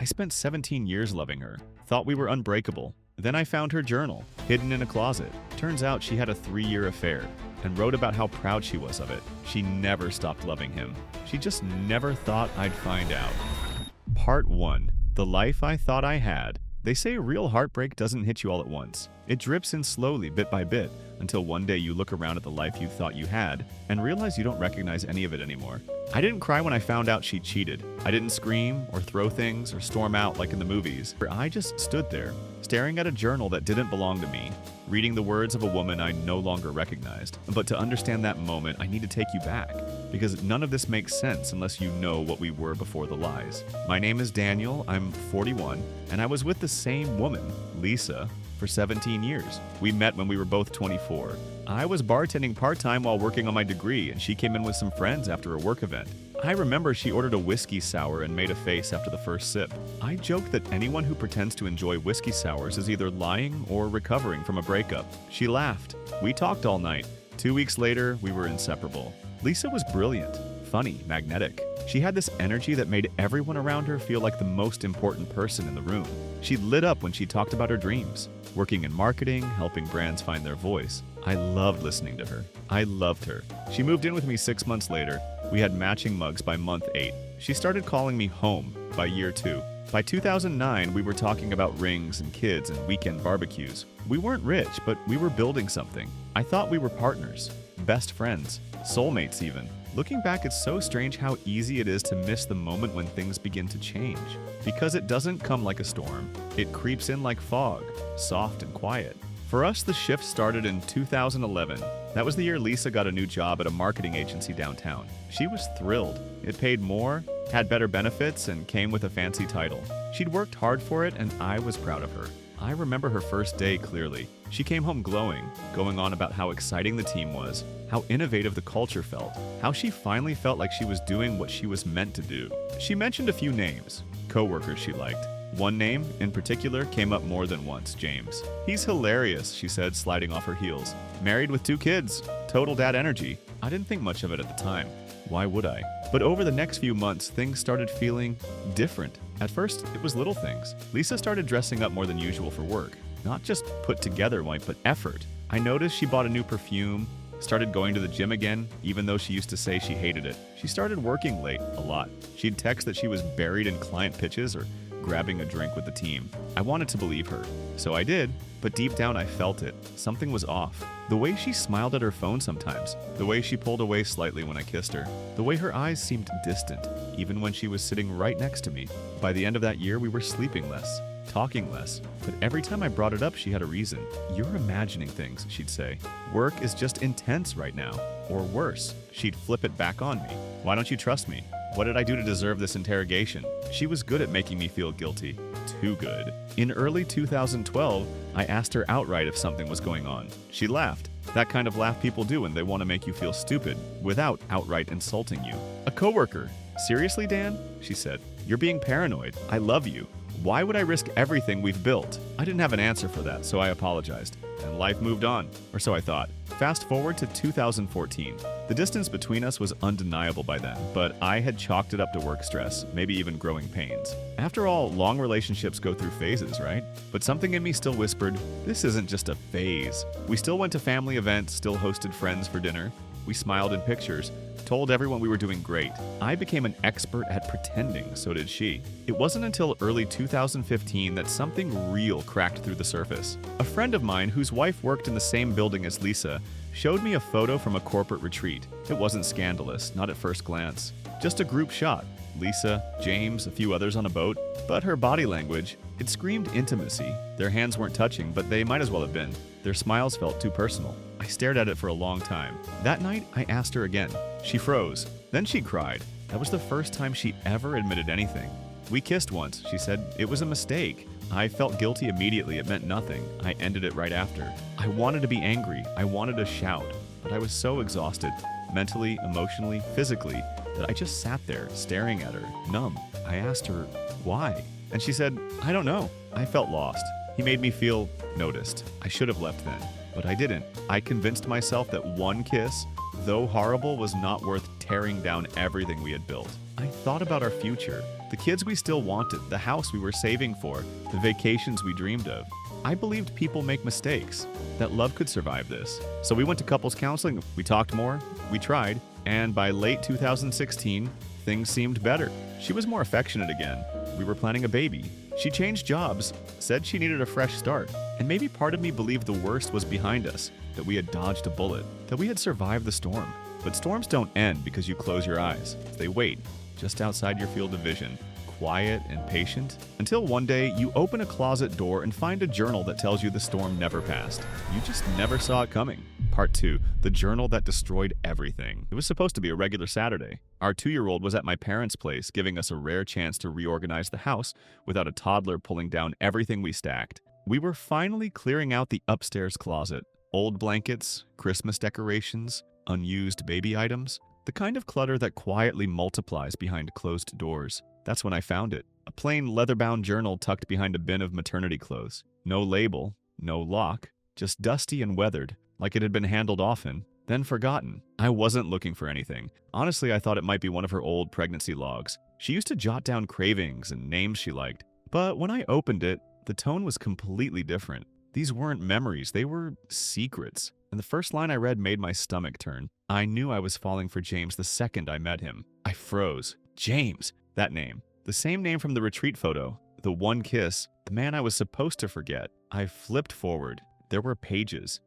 spent 17 years loving her, thought we were unbreakable. Then I found her journal, hidden in a closet. Turns out she had a 3-year affair and wrote about how proud she was of it. She never stopped loving him. She just never thought I'd find out. Part 1. The life I thought I had. They say real heartbreak doesn't hit you all at once. It drips in slowly, bit by bit, until one day you look around at the life you thought you had and realize you don't recognize any of it anymore. I didn't cry when I found out she cheated. I didn't scream or throw things or storm out like in the movies. I just stood there, staring at a journal that didn't belong to me, reading the words of a woman I no longer recognized. But to understand that moment, I need to take you back, because none of this makes sense unless you know what we were before the lies. My name is Daniel, I'm 41, and I was with the same woman, Lisa, for 17 years. We met when we were both 24. I was bartending part-time while working on my degree, and she came in with some friends after a work event. I remember she ordered a whiskey sour and made a face after the first sip. I joke that anyone who pretends to enjoy whiskey sours is either lying or recovering from a breakup. She laughed. We talked all night. 2 weeks later, we were inseparable. Lisa was brilliant, funny, magnetic. She had this energy that made everyone around her feel like the most important person in the room. She lit up when she talked about her dreams, working in marketing, helping brands find their voice. I loved listening to her. I loved her. She moved in with me 6 months later. We had matching mugs by month 8. She started calling me home by year 2. By 2009, we were talking about rings and kids and weekend barbecues. We weren't rich, but we were building something. I thought we were partners, best friends, soulmates even. Looking back, it's so strange how easy it is to miss the moment when things begin to change. Because it doesn't come like a storm. It creeps in like fog, soft and quiet. For us, the shift started in 2011. That was the year Lisa got a new job at a marketing agency downtown. She was thrilled. It paid more, had better benefits, and came with a fancy title. She'd worked hard for it, and I was proud of her. I remember her first day clearly. She came home glowing, going on about how exciting the team was, how innovative the culture felt, how she finally felt like she was doing what she was meant to do. She mentioned a few names, coworkers she liked. One name, in particular, came up more than once, James. He's hilarious, she said, sliding off her heels. Married with 2 kids. Total dad energy. I didn't think much of it at the time. Why would I? But over the next few months, things started feeling different. At first, it was little things. Lisa started dressing up more than usual for work. Not just put together white, but effort. I noticed she bought a new perfume, started going to the gym again, even though she used to say she hated it. She started working late, a lot. She'd text that she was buried in client pitches or grabbing a drink with the team. I wanted to believe her, so I did, but deep down I felt it. Something was off. The way she smiled at her phone sometimes, the way she pulled away slightly when I kissed her, the way her eyes seemed distant, even when she was sitting right next to me. By the end of that year, we were sleeping less, talking less, but every time I brought it up, she had a reason. You're imagining things, she'd say. Work is just intense right now. Or worse, she'd flip it back on me. Why don't you trust me? What did I do to deserve this interrogation? She was good at making me feel guilty. Too good. In early 2012, I asked her outright if something was going on. She laughed. That kind of laugh people do when they want to make you feel stupid, without outright insulting you. A coworker. Seriously, Dan? She said. You're being paranoid. I love you. Why would I risk everything we've built? I didn't have an answer for that, so I apologized. And life moved on, or so I thought. Fast forward to 2014. The distance between us was undeniable by then, but I had chalked it up to work stress, maybe even growing pains. After all, long relationships go through phases, right? But something in me still whispered, this isn't just a phase. We still went to family events, still hosted friends for dinner. We smiled in pictures, told everyone we were doing great. I became an expert at pretending, so did she. It wasn't until early 2015 that something real cracked through the surface. A friend of mine whose wife worked in the same building as Lisa showed me a photo from a corporate retreat. It wasn't scandalous, not at first glance. Just a group shot. Lisa, James, a few others on a boat. But her body language, it screamed intimacy. Their hands weren't touching, but they might as well have been. Their smiles felt too personal. I stared at it for a long time. That night, I asked her again. She froze. Then she cried. That was the first time she ever admitted anything. We kissed once, she said. It was a mistake. I felt guilty immediately. It meant nothing. I ended it right after. I wanted to be angry. I wanted to shout. But I was so exhausted, mentally, emotionally, physically, that I just sat there, staring at her, numb. I asked her, why? And she said, I don't know. I felt lost. He made me feel noticed. I should have left then, but I didn't. I convinced myself that one kiss, though horrible, was not worth tearing down everything we had built. I thought about our future, The kids we still wanted, the house we were saving for, the vacations we dreamed of. I believed people make mistakes, that love could survive this. So we went to couples counseling, we talked more, we tried, and by late 2016, things seemed better. She was more affectionate again. We were planning a baby. She changed jobs, said she needed a fresh start, and maybe part of me believed the worst was behind us, that we had dodged a bullet, that we had survived the storm. But storms don't end because you close your eyes. They wait, just outside your field of vision, quiet and patient, until one day you open a closet door and find a journal that tells you the storm never passed. You just never saw it coming. Part 2, the journal that destroyed everything. It was supposed to be a regular Saturday. Our 2-year-old was at my parents' place, giving us a rare chance to reorganize the house without a toddler pulling down everything we stacked. We were finally clearing out the upstairs closet. Old blankets, Christmas decorations, unused baby items. The kind of clutter that quietly multiplies behind closed doors. That's when I found it. A plain leather-bound journal tucked behind a bin of maternity clothes. No label, no lock, just dusty and weathered, like it had been handled often, then forgotten. I wasn't looking for anything. Honestly, I thought it might be one of her old pregnancy logs. She used to jot down cravings and names she liked. But when I opened it, the tone was completely different. These weren't memories, they were secrets. And the first line I read made my stomach turn. I knew I was falling for James the second I met him. I froze. James! That name. The same name from the retreat photo. The one kiss. The man I was supposed to forget. I flipped forward. There were pages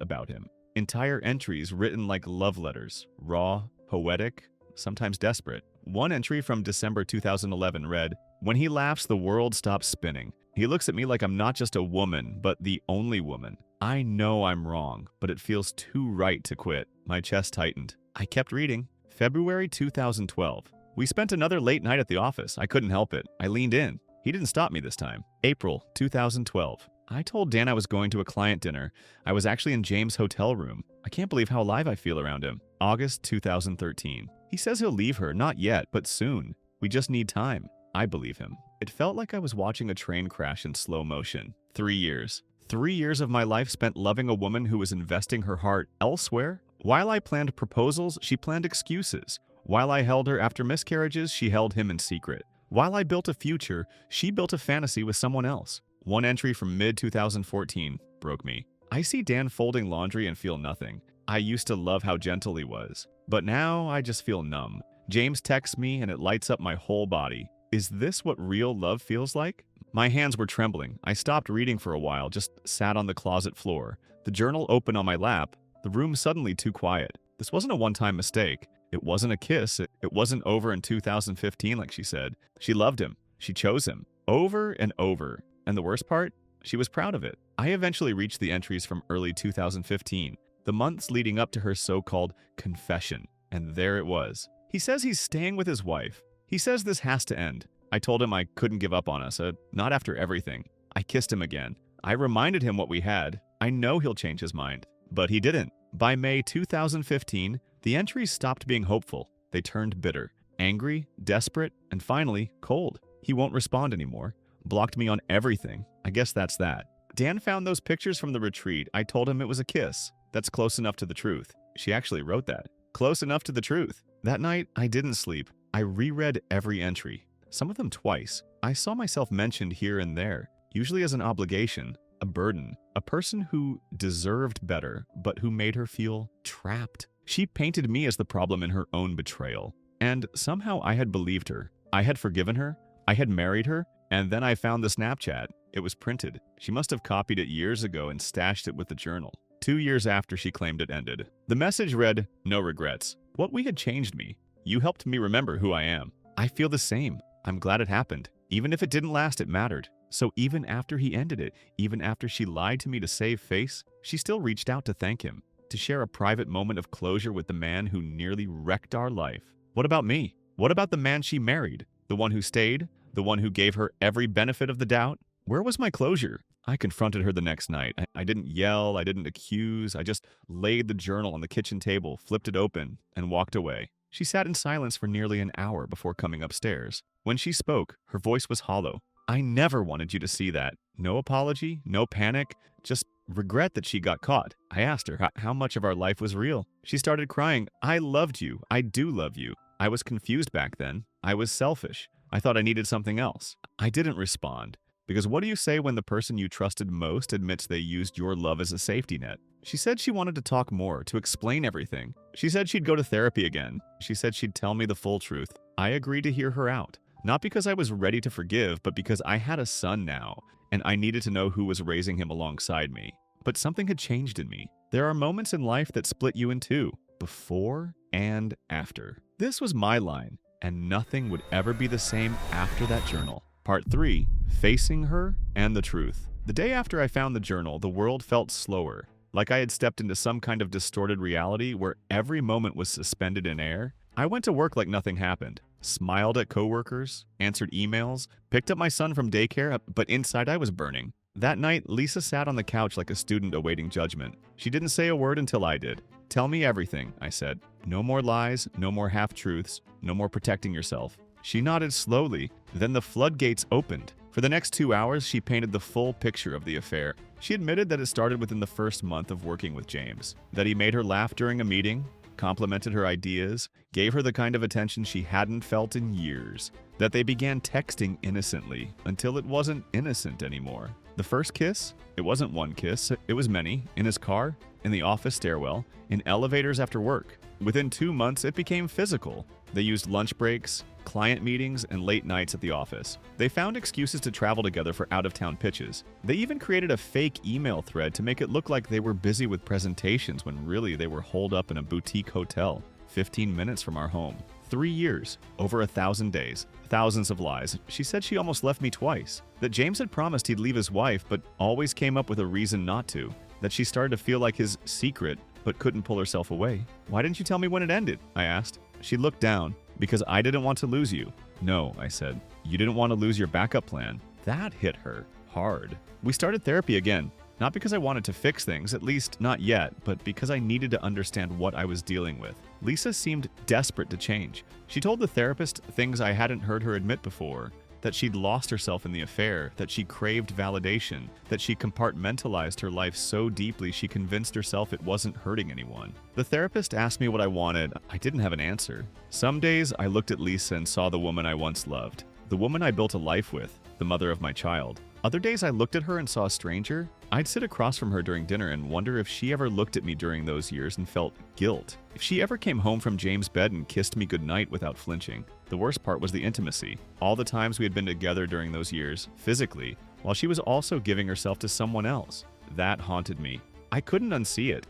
about him. Entire entries written like love letters. Raw, poetic, sometimes desperate. One entry from December 2011 read, "When he laughs, the world stops spinning. He looks at me like I'm not just a woman, but the only woman. I know I'm wrong, but it feels too right to quit." My chest tightened. I kept reading. February 2012. We spent another late night at the office. I couldn't help it. I leaned in. He didn't stop me this time. April 2012. I told Dan I was going to a client dinner. I was actually in James' hotel room. I can't believe how alive I feel around him. August 2013. He says he'll leave her, not yet, but soon. We just need time. I believe him. It felt like I was watching a train crash in slow motion. 3 years. 3 years of my life spent loving a woman who was investing her heart elsewhere. While I planned proposals, she planned excuses. While I held her after miscarriages, she held him in secret. While I built a future, she built a fantasy with someone else. One entry from mid-2014 broke me. I see Dan folding laundry and feel nothing. I used to love how gentle he was, but now I just feel numb. James texts me and it lights up my whole body. Is this what real love feels like? My hands were trembling. I stopped reading for a while, just sat on the closet floor. The journal open on my lap. The room suddenly too quiet. This wasn't a one-time mistake. It wasn't a kiss. It wasn't over in 2015 like she said. She loved him. She chose him. Over and over. And the worst part? She was proud of it. I eventually reached the entries from early 2015, the months leading up to her so-called confession. And there it was. He says he's staying with his wife. He says this has to end. I told him I couldn't give up on us, not after everything. I kissed him again. I reminded him what we had. I know he'll change his mind. But he didn't. By May 2015, the entries stopped being hopeful. They turned bitter, angry, desperate, and finally, cold. He won't respond anymore. Blocked me on everything. I guess that's that. Dan found those pictures from the retreat. I told him it was a kiss. That's close enough to the truth. She actually wrote that. Close enough to the truth. That night, I didn't sleep. I reread every entry. Some of them twice. I saw myself mentioned here and there, usually as an obligation, a burden, a person who deserved better, but who made her feel trapped. She painted me as the problem in her own betrayal. And somehow I had believed her. I had forgiven her. I had married her. And then I found the Snapchat. It was printed. She must have copied it years ago and stashed it with the journal. 2 years after she claimed it ended. The message read, "No regrets. What we had changed me. You helped me remember who I am. I feel the same. I'm glad it happened. Even if it didn't last, it mattered." So even after he ended it, even after she lied to me to save face, she still reached out to thank him, to share a private moment of closure with the man who nearly wrecked our life. What about me? What about the man she married? The one who stayed? The one who gave her every benefit of the doubt? Where was my closure? I confronted her the next night. I didn't yell, I didn't accuse, I just laid the journal on the kitchen table, flipped it open, and walked away. She sat in silence for nearly an hour before coming upstairs. When she spoke, her voice was hollow. "I never wanted you to see that." No apology, no panic, just regret that she got caught. I asked her how much of our life was real. She started crying. "I loved you. I do love you. I was confused back then. I was selfish. I thought I needed something else. I didn't respond. Because what do you say when the person you trusted most admits they used your love as a safety net? She said she wanted to talk more, to explain everything. She said she'd go to therapy again. She said she'd tell me the full truth. I agreed to hear her out. Not because I was ready to forgive, but because I had a son now, and I needed to know who was raising him alongside me. But something had changed in me. There are moments in life that split you in two, before and after. This was my line, and nothing would ever be the same after that journal. Part 3. Facing her and the truth. The day after I found the journal, the world felt slower, like I had stepped into some kind of distorted reality where every moment was suspended in air. I went to work like nothing happened, smiled at coworkers, answered emails, picked up my son from daycare, but inside I was burning. That night, Lisa sat on the couch like a student awaiting judgment. She didn't say a word until I did. "Tell me everything," I said. "No more lies, no more half-truths, no more protecting yourself." She nodded slowly, then the floodgates opened. For the next 2 hours, she painted the full picture of the affair. She admitted that it started within the first month of working with James, that he made her laugh during a meeting, complimented her ideas, gave her the kind of attention she hadn't felt in years, that they began texting innocently until it wasn't innocent anymore. The first kiss? It wasn't one kiss, it was many, in his car, in the office stairwell, in elevators after work. Within 2 months, it became physical. They used lunch breaks, client meetings, and late nights at the office. They found excuses to travel together for out-of-town pitches. They even created a fake email thread to make it look like they were busy with presentations when really they were holed up in a boutique hotel, 15 minutes from our home. 3 years, over 1,000 days, thousands of lies. She said she almost left me twice. That James had promised he'd leave his wife, but always came up with a reason not to. That she started to feel like his secret, but couldn't pull herself away. "Why didn't you tell me when it ended?" I asked. She looked down. "Because I didn't want to lose you." "No," I said. "You didn't want to lose your backup plan." That hit her hard. We started therapy again. Not because I wanted to fix things, at least not yet, but because I needed to understand what I was dealing with. Lisa seemed desperate to change. She told the therapist things I hadn't heard her admit before, that she'd lost herself in the affair, that she craved validation, that she compartmentalized her life so deeply she convinced herself it wasn't hurting anyone. The therapist asked me what I wanted. I didn't have an answer. Some days I looked at Lisa and saw the woman I once loved, the woman I built a life with, the mother of my child. Other days I looked at her and saw a stranger. I'd sit across from her during dinner and wonder if she ever looked at me during those years and felt guilt. If she ever came home from James' bed and kissed me goodnight without flinching. The worst part was the intimacy. All the times we had been together during those years, physically, while she was also giving herself to someone else. That haunted me. I couldn't unsee it.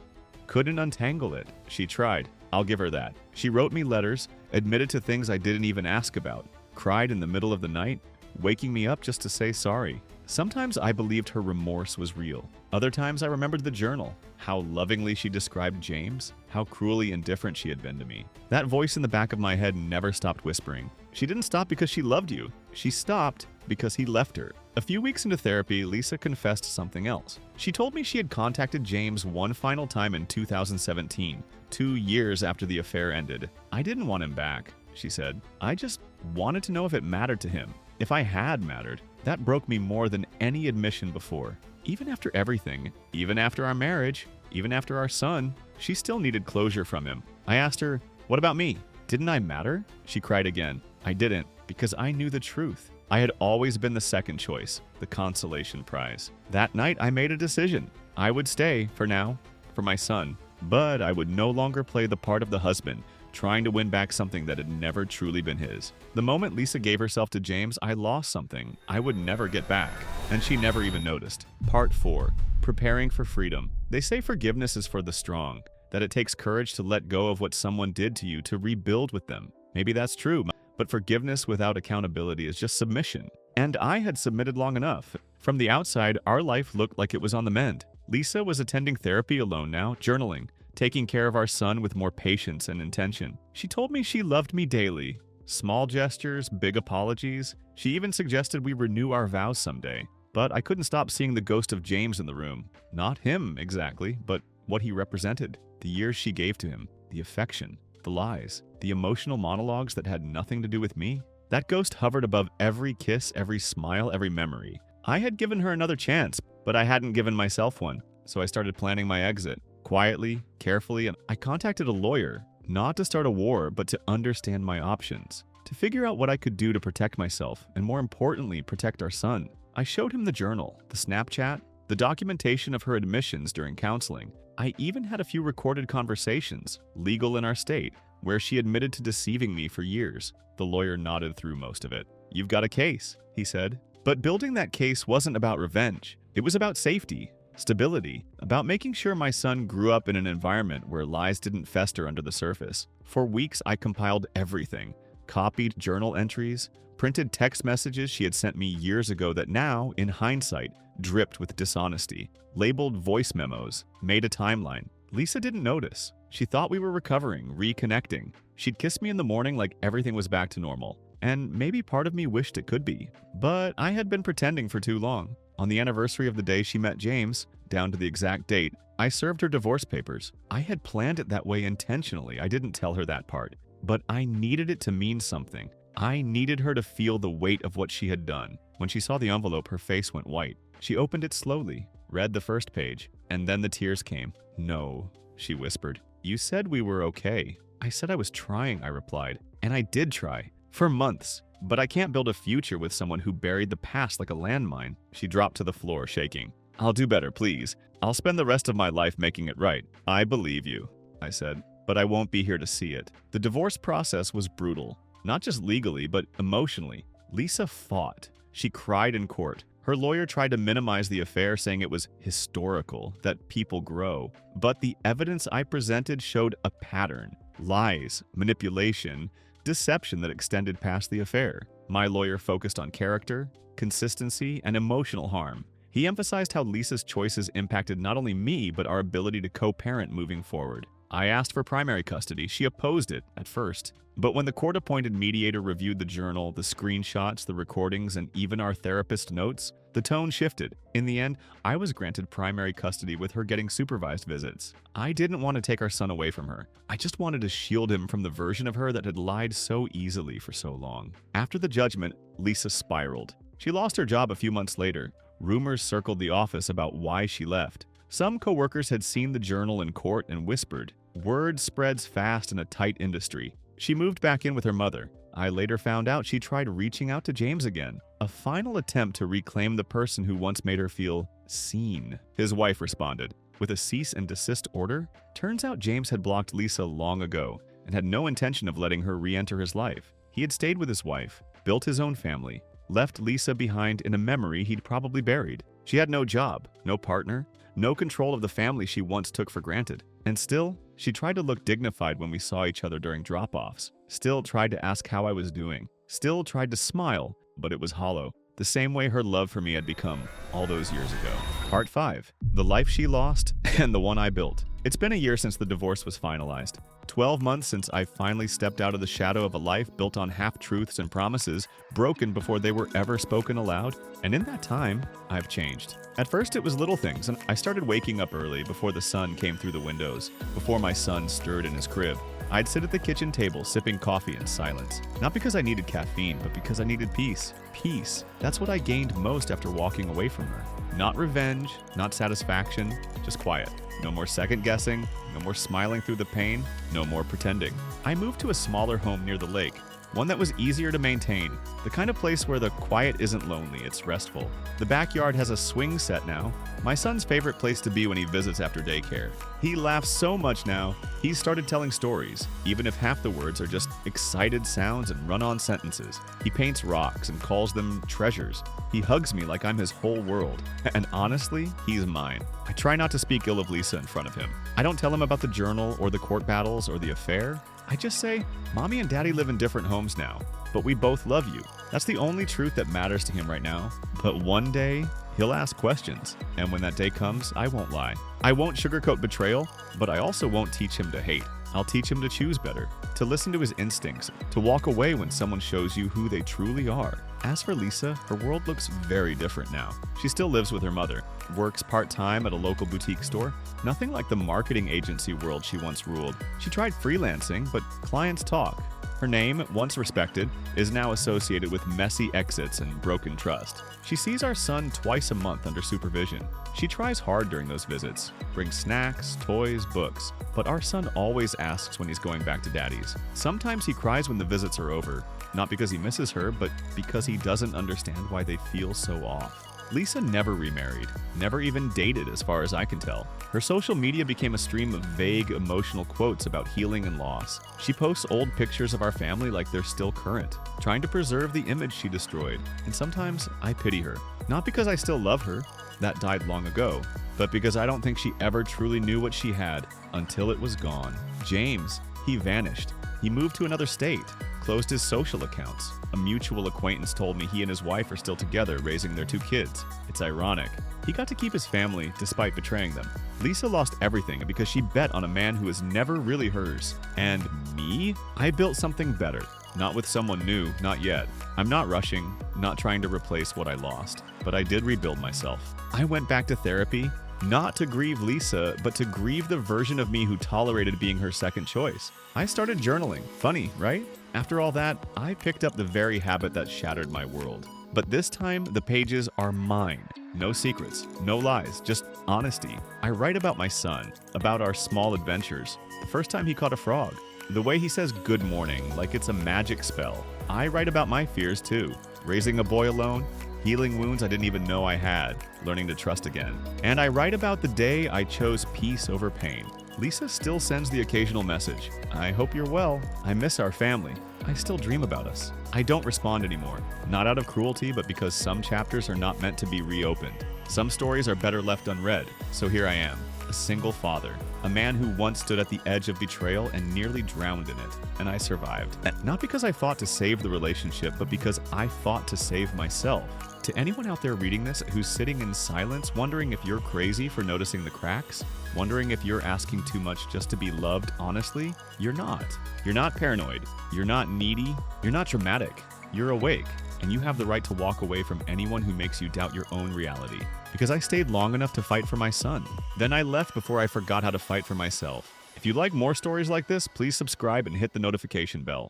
Couldn't untangle it. She tried. I'll give her that. She wrote me letters, admitted to things I didn't even ask about, cried in the middle of the night, waking me up just to say sorry. Sometimes I believed her remorse was real. Other times I remembered the journal, how lovingly she described James, how cruelly indifferent she had been to me. That voice in the back of my head never stopped whispering. She didn't stop because she loved you. She stopped because he left her. A few weeks into therapy, Lisa confessed something else. She told me she had contacted James one final time in 2017, 2 years after the affair ended. "I didn't want him back," she said. "I just wanted to know if it mattered to him, if I had mattered." That broke me more than any admission before. Even after everything, even after our marriage, even after our son, she still needed closure from him. I asked her, "What about me? Didn't I matter?" She cried again. "I didn't, because I knew the truth. I had always been the second choice, the consolation prize." That night, I made a decision. I would stay, for now, for my son, but I would no longer play the part of the husband, trying to win back something that had never truly been his. The moment Lisa gave herself to James, I lost something I would never get back, and she never even noticed. Part 4. Preparing for freedom. They say forgiveness is for the strong, that it takes courage to let go of what someone did to you to rebuild with them. Maybe that's true, but forgiveness without accountability is just submission. And I had submitted long enough. From the outside, our life looked like it was on the mend. Lisa was attending therapy alone now, journaling, taking care of our son with more patience and intention. She told me she loved me daily. Small gestures, big apologies. She even suggested we renew our vows someday. But I couldn't stop seeing the ghost of James in the room. Not him, exactly, but what he represented. The years she gave to him, the affection, the lies, the emotional monologues that had nothing to do with me. That ghost hovered above every kiss, every smile, every memory. I had given her another chance, but I hadn't given myself one. So I started planning my exit. Quietly, carefully, and I contacted a lawyer, not to start a war, but to understand my options, to figure out what I could do to protect myself and, more importantly, protect our son. I showed him the journal, the Snapchat, the documentation of her admissions during counseling. I even had a few recorded conversations, legal in our state, where she admitted to deceiving me for years. The lawyer nodded through most of it. "You've got a case," he said. But building that case wasn't about revenge. It was about safety, stability, about making sure my son grew up in an environment where lies didn't fester under the surface. For weeks, I compiled everything, copied journal entries, printed text messages she had sent me years ago that now, in hindsight, dripped with dishonesty, labeled voice memos, made a timeline. Lisa didn't notice. She thought we were recovering, reconnecting. She'd kiss me in the morning like everything was back to normal. And maybe part of me wished it could be. But I had been pretending for too long. On the anniversary of the day she met James, down to the exact date, I served her divorce papers. I had planned it that way intentionally. I didn't tell her that part. But I needed it to mean something. I needed her to feel the weight of what she had done. When she saw the envelope, her face went white. She opened it slowly, read the first page, and then the tears came. "No," she whispered. "You said we were okay." "I said I was trying," I replied. "And I did try. For months. But I can't build a future with someone who buried the past like a landmine." She dropped to the floor, shaking. "I'll do better, please. I'll spend the rest of my life making it right." "I believe you," I said, "but I won't be here to see it." The divorce process was brutal. Not just legally, but emotionally. Lisa fought. She cried in court. Her lawyer tried to minimize the affair, saying it was historical, that people grow. But the evidence I presented showed a pattern. Lies, manipulation, deception that extended past the affair. My lawyer focused on character, consistency, and emotional harm. He emphasized how Lisa's choices impacted not only me, but our ability to co-parent moving forward. I asked for primary custody. She opposed it at first. But when the court-appointed mediator reviewed the journal, the screenshots, the recordings, and even our therapist's notes, the tone shifted. In the end, I was granted primary custody with her getting supervised visits. I didn't want to take our son away from her. I just wanted to shield him from the version of her that had lied so easily for so long. After the judgment, Lisa spiraled. She lost her job a few months later. Rumors circled the office about why she left. Some coworkers had seen the journal in court and whispered. Word spreads fast in a tight industry. She moved back in with her mother. I later found out she tried reaching out to James again, a final attempt to reclaim the person who once made her feel seen. His wife responded with a cease and desist order. Turns out James had blocked Lisa long ago and had no intention of letting her re-enter his life. He had stayed with his wife, built his own family, left Lisa behind in a memory he'd probably buried. She had no job, no partner, no control of the family she once took for granted. And still, she tried to look dignified when we saw each other during drop-offs. Still tried to ask how I was doing. Still tried to smile, but it was hollow. The same way her love for me had become all those years ago. Part 5. The life she lost and the one I built. It's been a year since the divorce was finalized. 12 months since I finally stepped out of the shadow of a life built on half-truths and promises, broken before they were ever spoken aloud. And in that time, I've changed. At first, it was little things, and I started waking up early before the sun came through the windows, before my son stirred in his crib. I'd sit at the kitchen table sipping coffee in silence. Not because I needed caffeine, but because I needed peace. Peace. That's what I gained most after walking away from her. Not revenge, not satisfaction, just quiet. No more second guessing, no more smiling through the pain, no more pretending. I moved to a smaller home near the lake, one that was easier to maintain, the kind of place where the quiet isn't lonely, it's restful. The backyard has a swing set now, my son's favorite place to be when he visits after daycare. He laughs so much now, he's started telling stories, even if half the words are just excited sounds and run-on sentences. He paints rocks and calls them treasures. He hugs me like I'm his whole world. And honestly, he's mine. I try not to speak ill of Lisa in front of him. I don't tell him about the journal or the court battles or the affair. I just say, Mommy and Daddy live in different homes now, but we both love you. That's the only truth that matters to him right now. But one day, he'll ask questions, and when that day comes, I won't lie. I won't sugarcoat betrayal, but I also won't teach him to hate. I'll teach him to choose better, to listen to his instincts, to walk away when someone shows you who they truly are. As for Lisa, her world looks very different now. She still lives with her mother, works part-time at a local boutique store. Nothing like the marketing agency world she once ruled. She tried freelancing, but clients talk. Her name, once respected, is now associated with messy exits and broken trust. She sees our son twice a month under supervision. She tries hard during those visits, brings snacks, toys, books, but our son always asks when he's going back to daddy's. Sometimes he cries when the visits are over, not because he misses her, but because he doesn't understand why they feel so off. Lisa never remarried, never even dated as far as I can tell. Her social media became a stream of vague emotional quotes about healing and loss. She posts old pictures of our family like they're still current, trying to preserve the image she destroyed. And sometimes I pity her. Not because I still love her, that died long ago, but because I don't think she ever truly knew what she had until it was gone. James, he vanished. He moved to another state, closed his social accounts. A mutual acquaintance told me he and his wife are still together, raising their 2 kids. It's ironic. He got to keep his family despite betraying them. Lisa lost everything because she bet on a man who was never really hers. And me? I built something better. Not with someone new, not yet. I'm not rushing, not trying to replace what I lost. But I did rebuild myself. I went back to therapy, not to grieve Lisa, but to grieve the version of me who tolerated being her second choice. I started journaling. Funny, right? After all that, I picked up the very habit that shattered my world. But this time, the pages are mine. No secrets, no lies, just honesty. I write about my son, about our small adventures. The first time he caught a frog. The way he says good morning, like it's a magic spell. I write about my fears too. Raising a boy alone, healing wounds I didn't even know I had, learning to trust again. And I write about the day I chose peace over pain. Lisa still sends the occasional message. I hope you're well. I miss our family. I still dream about us. I don't respond anymore. Not out of cruelty, but because some chapters are not meant to be reopened. Some stories are better left unread. So here I am, a single father. A man who once stood at the edge of betrayal and nearly drowned in it. And I survived. Not because I fought to save the relationship, but because I fought to save myself. To anyone out there reading this who's sitting in silence, wondering if you're crazy for noticing the cracks, wondering if you're asking too much just to be loved honestly, you're not. You're not paranoid. You're not needy. You're not dramatic. You're awake. And you have the right to walk away from anyone who makes you doubt your own reality. Because I stayed long enough to fight for my son. Then I left before I forgot how to fight for myself. If you'd like more stories like this, please subscribe and hit the notification bell.